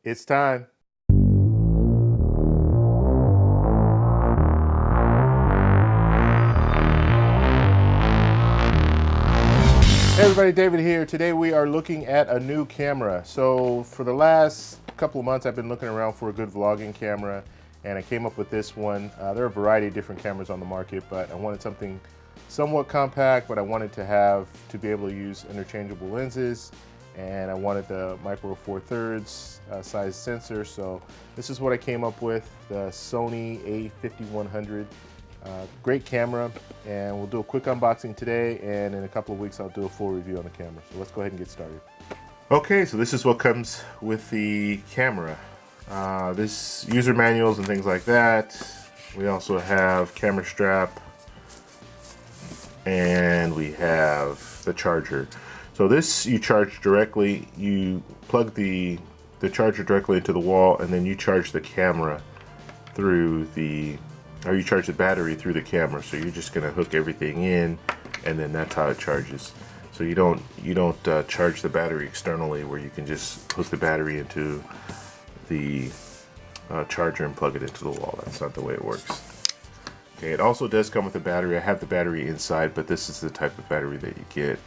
It's time. Hey everybody, David here. Today we are looking at a new camera. So for the last couple of months I've been looking around for a good vlogging camera, and I came up with this one. There are a variety of different cameras on the market, but I wanted something somewhat compact, but I wanted to be able to use interchangeable lenses, and I wanted the micro four thirds size sensor. So this is what I came up with, the Sony A5100. Great camera, and we'll do a quick unboxing today, and in a couple of weeks I'll do a full review on the camera. So let's go ahead and get started. Okay, so this is what comes with the camera. This user manuals and things like that. We also have camera strap, and we have the charger. So this you charge directly. You plug the charger directly into the wall, and then you charge the camera through you charge the battery through the camera. So you're just gonna hook everything in, and then that's how it charges. So you don't charge the battery externally, where you can just hook the battery into the charger and plug it into the wall. That's not the way it works. Okay, it also does come with a battery. I have the battery inside, but this is the type of battery that you get.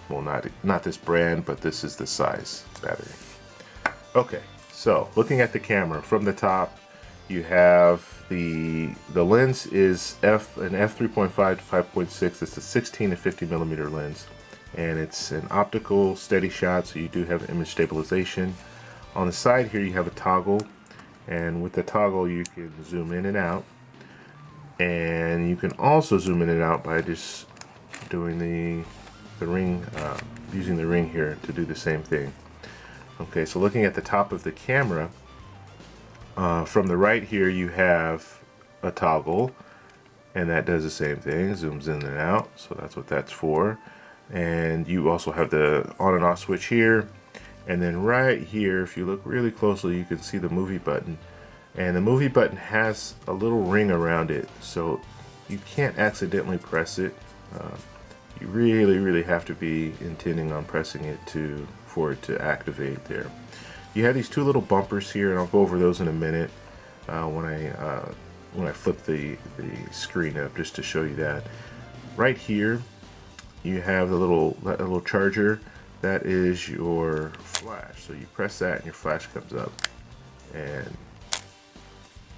Well, not this brand, but this is the size battery. Okay, so looking at the camera from the top, you have the lens is an f3.5 to 5.6. It's a 16 to 50 millimeter lens, and it's an optical steady shot, so you do have image stabilization. On the side here you have a toggle, and with the toggle you can zoom in and out, and you can also zoom in and out by just doing the ring, using the ring here to do the same thing. Okay, so looking at the top of the camera, from the right here you have a toggle, and that does the same thing, zooms in and out, so that's what that's for. And you also have the on and off switch here, and then right here, if you look really closely, you can see the movie button, and the movie button has a little ring around it, so you can't accidentally press it. You really have to be intending on pressing it for it to activate there. You have these two little bumpers here, and I'll go over those in a minute when I flip the screen up, just to show you that. Right here you have that little charger. That is your flash, so you press that and your flash comes up, and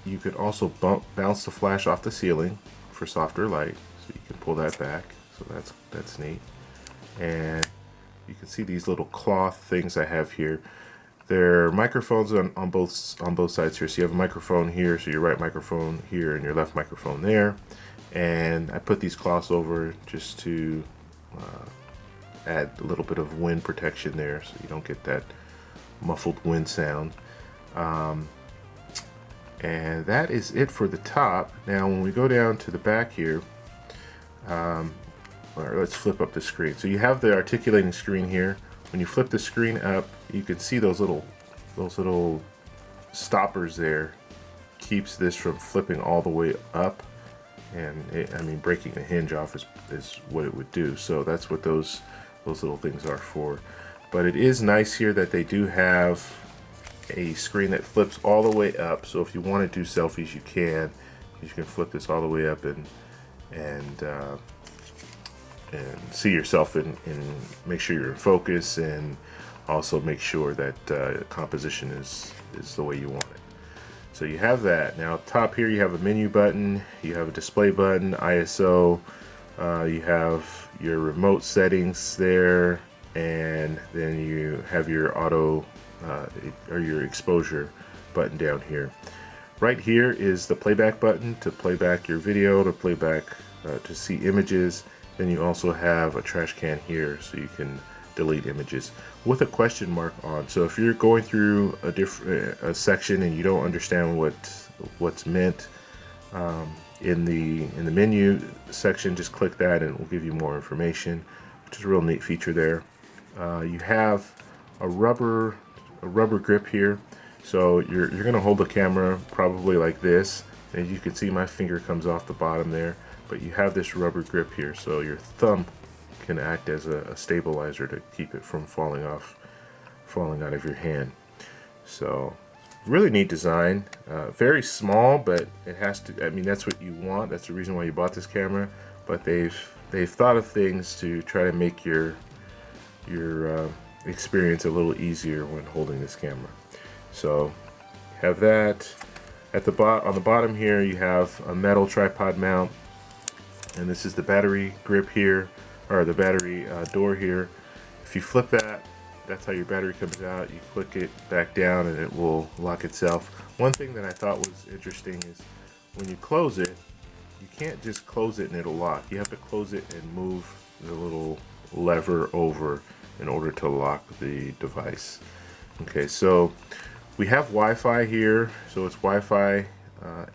you could also bounce the flash off the ceiling for softer light, so you can pull that back, so that's neat. And you can see these little cloth things I have here. There are microphones on both sides here. So you have a microphone here, so your right microphone here and your left microphone there. And I put these cloths over just to add a little bit of wind protection there, so you don't get that muffled wind sound. And that is it for the top. Now when we go down to the back here, let's flip up the screen. So you have the articulating screen here. When you flip the screen up, you can see those little stoppers there. Keeps this from flipping all the way up, and breaking the hinge off is what it would do. So that's what those little things are for. But it is nice here that they do have a screen that flips all the way up. So if you want to do selfies, you can. You can flip this all the way up and see yourself and make sure you're in focus, and also make sure that composition is the way you want it. So you have that. Now up top here you have a menu button, you have a display button, ISO, you have your remote settings there, and then you have your auto or your exposure button down here. Right here is the playback button to play back your video, to play back to see images. Then you also have a trash can here, so you can delete images with a question mark on. So if you're going through a section and you don't understand what's meant in the menu section, just click that and it will give you more information, which is a real neat feature there. You have a rubber grip here, so you're going to hold the camera probably like this, and you can see my finger comes off the bottom there. But you have this rubber grip here, so your thumb can act as a stabilizer to keep it from falling out of your hand. So really neat design. Very small, but it has to, I mean, that's what you want. That's the reason why you bought this camera. But they've thought of things to try to make your experience a little easier when holding this camera. So have that. On the bottom here you have a metal tripod mount, and this is the battery grip here, or the battery door here. If you flip that, that's how your battery comes out. You click it back down and it will lock itself. One thing that I thought was interesting is when you close it, you can't just close it and it'll lock. You have to close it and move the little lever over in order to lock the device. Okay, so we have Wi-Fi here, so it's Wi-Fi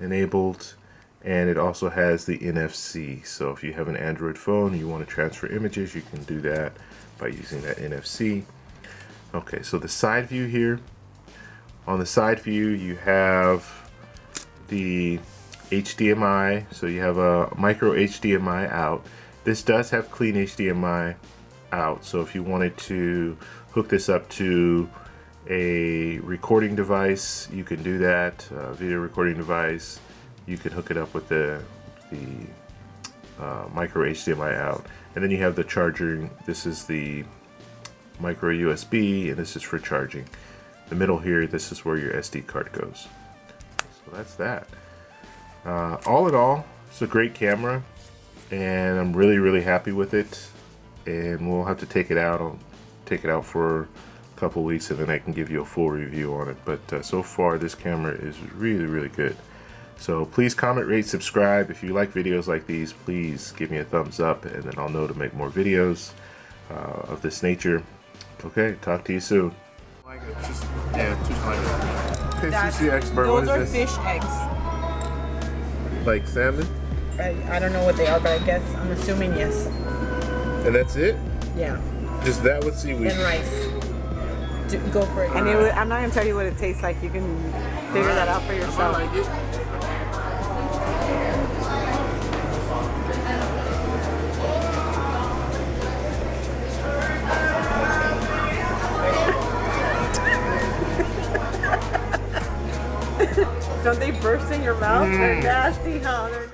enabled, and it also has the NFC. So if you have an Android phone and you want to transfer images, you can do that by using that NFC. Okay, so the side view here. On the side view, you have the HDMI, so you have a micro HDMI out. This does have clean HDMI out, so if you wanted to hook this up to a recording device, you can do that. Video recording device, you can hook it up with the micro HDMI out, and then you have the charging. This is the micro USB, and this is for charging. The middle here, this is where your SD card goes. So that's that. All in all, it's a great camera, and I'm really happy with it. And we'll have to take it out. I'll take it out for a couple weeks, and then I can give you a full review on it. But so far, this camera is really good. So please comment, rate, subscribe. If you like videos like these, please give me a thumbs up, and then I'll know to make more videos of this nature. Okay, talk to you soon. Like it, just, yeah, just like it. Sushi expert, Those what are is this? fish eggs. Like salmon? I don't know what they are, but I guess I'm assuming yes. And that's it? Yeah. Just that with seaweed? And rice. Go for it. And I'm not gonna tell you what it tastes like. You can figure that out for yourself. I like it. Don't they burst in your mouth? They're nasty, huh?